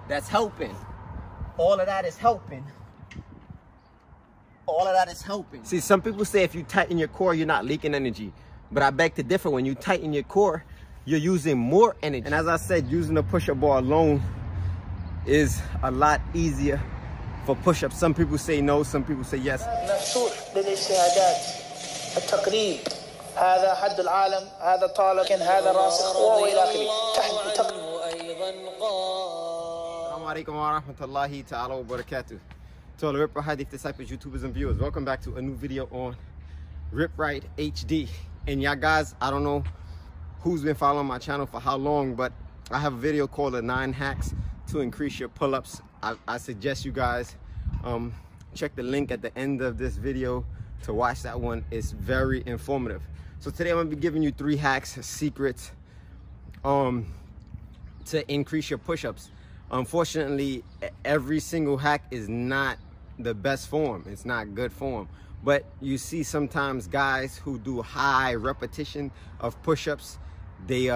that's helping. All of that is helping. All of that is helping. See, some people say if you tighten your core, you're not leaking energy. But I beg to differ. When you tighten your core, you're using more energy. And as I said, using a push-up bar alone is a lot easier for push-ups. Some people say no, some people say yes. هذا حد العالم، هذا طالب، هذا راسخ وإلى آخره. Assalamu alaikum wa rahmatullahi ta'ala wa barakatuh. To all the RipRightHD 𝗥𝗚𝗣𝗦 YouTubers and viewers, welcome back to a new video on RipRightHD. And y'all guys, I don't know who's been following my channel for how long, but I have a video called the 9 hacks to increase your pull-ups. I suggest you guys check the link at the end of this video to watch that one. It's very informative. So today I'm gonna be giving you 3 hacks, secrets to increase your push-ups. Unfortunately, every single hack is not the best form. It's not good form. But you see sometimes guys who do high repetition of push-ups, they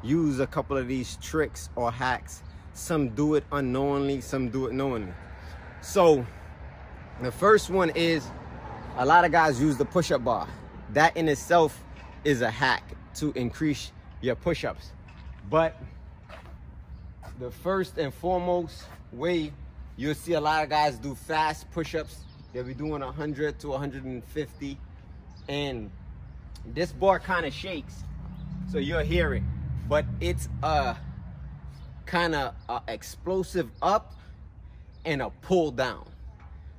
use a couple of these tricks or hacks. Some do it unknowingly, some do it knowingly. So the first one is, a lot of guys use the push-up bar. That in itself is a hack to increase your push-ups. But the first and foremost way, you'll see a lot of guys do fast push-ups. They'll be doing 100 to 150. And this bar kind of shakes, so you'll hear it. But it's a kind of explosive up and a pull down.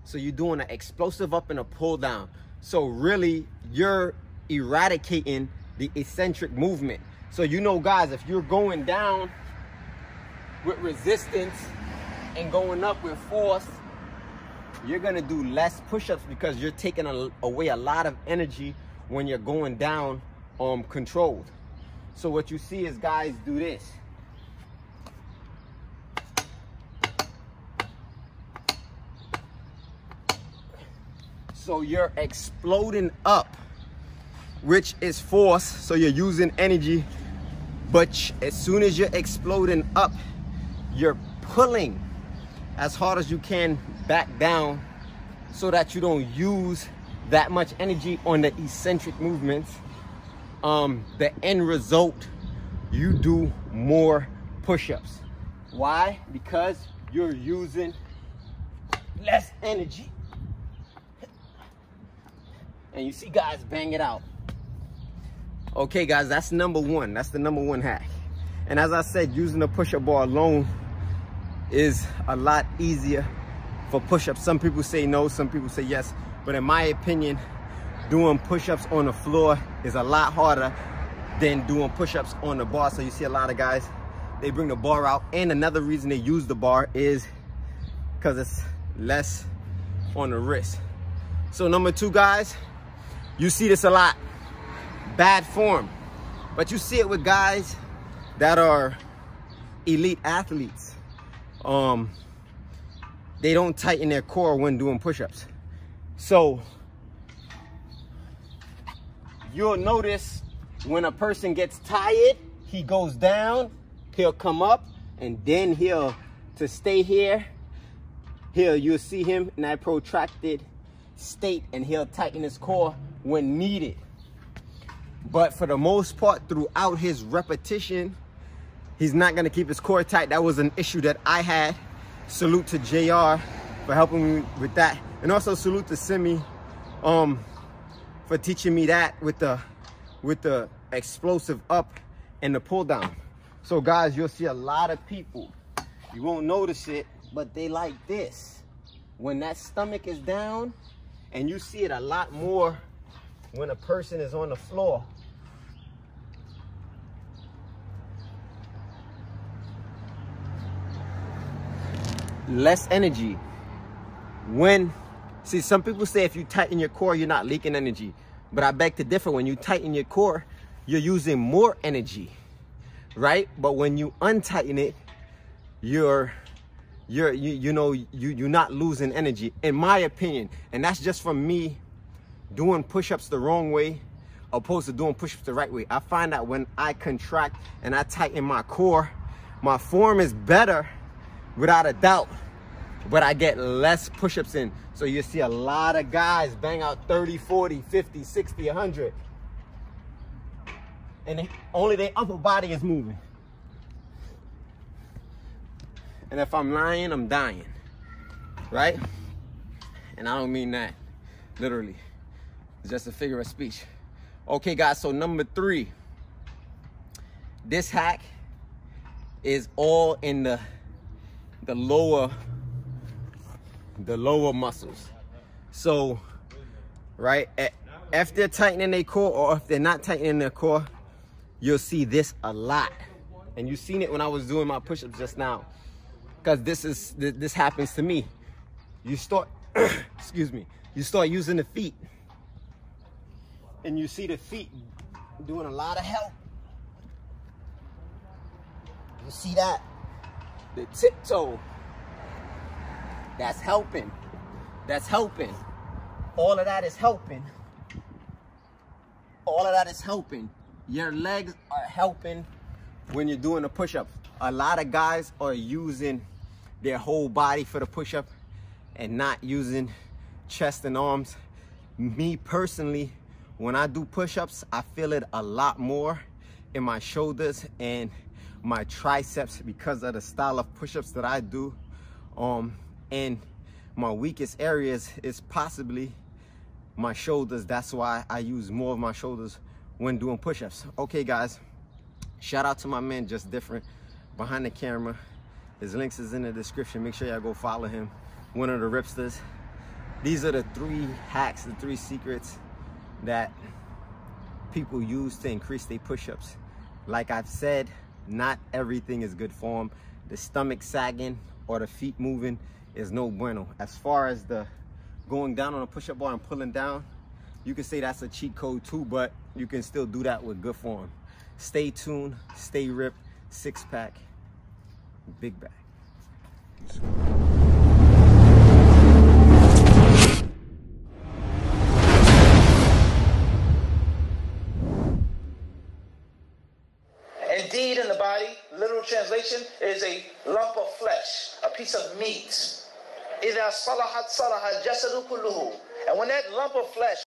So you're doing an explosive up and a pull down. So really, you're eradicating the eccentric movement. So you know, guys, if you're going down with resistance and going up with force, you're gonna do less push-ups because you're taking away a lot of energy when you're going down controlled. So what you see is guys do this. So you're exploding up, which is force, so you're using energy. But as soon as you're exploding up, you're pulling as hard as you can back down so that you don't use that much energy on the eccentric movements. The end result, you do more push-ups. Why? Because you're using less energy. And you see guys bang it out. Okay guys, that's number one. That's the number 1 hack. And as I said, using the push-up bar alone is a lot easier for push-ups. Some people say no, some people say yes. But in my opinion, doing push-ups on the floor is a lot harder than doing push-ups on the bar. So you see a lot of guys, they bring the bar out. And another reason they use the bar is because it's less on the wrist. So number 2, guys, you see this a lot. Bad form. But you see it with guys that are elite athletes. They don't tighten their core when doing push-ups. So you'll notice when a person gets tired, he goes down, he'll come up, and then to stay here, you'll see him in that protracted state, and he'll tighten his core when needed. But for the most part, throughout his repetition, he's not going to keep his core tight. That was an issue that I had. Salute to JR for helping me with that. And also salute to Simi for teaching me that with the explosive up and the pull down. So guys, you'll see a lot of people, you won't notice it, but they like this. When that stomach is down, and you see it a lot more when a person is on the floor. Less energy. See, some people say if you tighten your core, you're not leaking energy. But I beg to differ. When you tighten your core, you're using more energy, right? But when you untighten it, you're not losing energy, in my opinion. And that's just from me doing push-ups the wrong way opposed to doing push-ups the right way. I find that when I contract and I tighten my core, My form is better without a doubt, but I get less push-ups in. So you see a lot of guys bang out 30, 40, 50, 60, 100. And only their upper body is moving. And if I'm lying, I'm dying, right? And I don't mean that literally. It's just a figure of speech. Okay, guys, so number 3. This hack is all in the lower muscles. So, right, if they're tightening their core or if they're not tightening their core, you'll see this a lot. And you've seen it when I was doing my push-ups just now. Because this happens to me. You start, excuse me, you start using the feet. And you see the feet doing a lot of help. You see that? The tiptoe. That's helping. That's helping. All of that is helping. All of that is helping. Your legs are helping when you're doing a push-up. A lot of guys are using their whole body for the push-up and not using chest and arms. Me personally, when I do push-ups, I feel it a lot more in my shoulders and my triceps because of the style of push-ups that I do. And my weakest areas is possibly my shoulders. That's why I use more of my shoulders when doing push-ups. Okay, guys, shout out to my man Just Different behind the camera. His links is in the description. Make sure y'all go follow him. One of the Ripsters. These are the 3 hacks, the 3 secrets that people use to increase their push-ups. Like I've said, not everything is good form. The stomach sagging or the feet moving is no bueno. As far as the going down on a push-up bar and pulling down, you can say that's a cheat code too, but you can still do that with good form. Stay tuned, stay ripped, 6-pack, big bag. Indeed, in the body, literal translation is a lump of flesh, a piece of meat. إِذَا صَلَحَتْ صَلَحَ الْجَسَدُ كُلُّهُ. And when that lump of flesh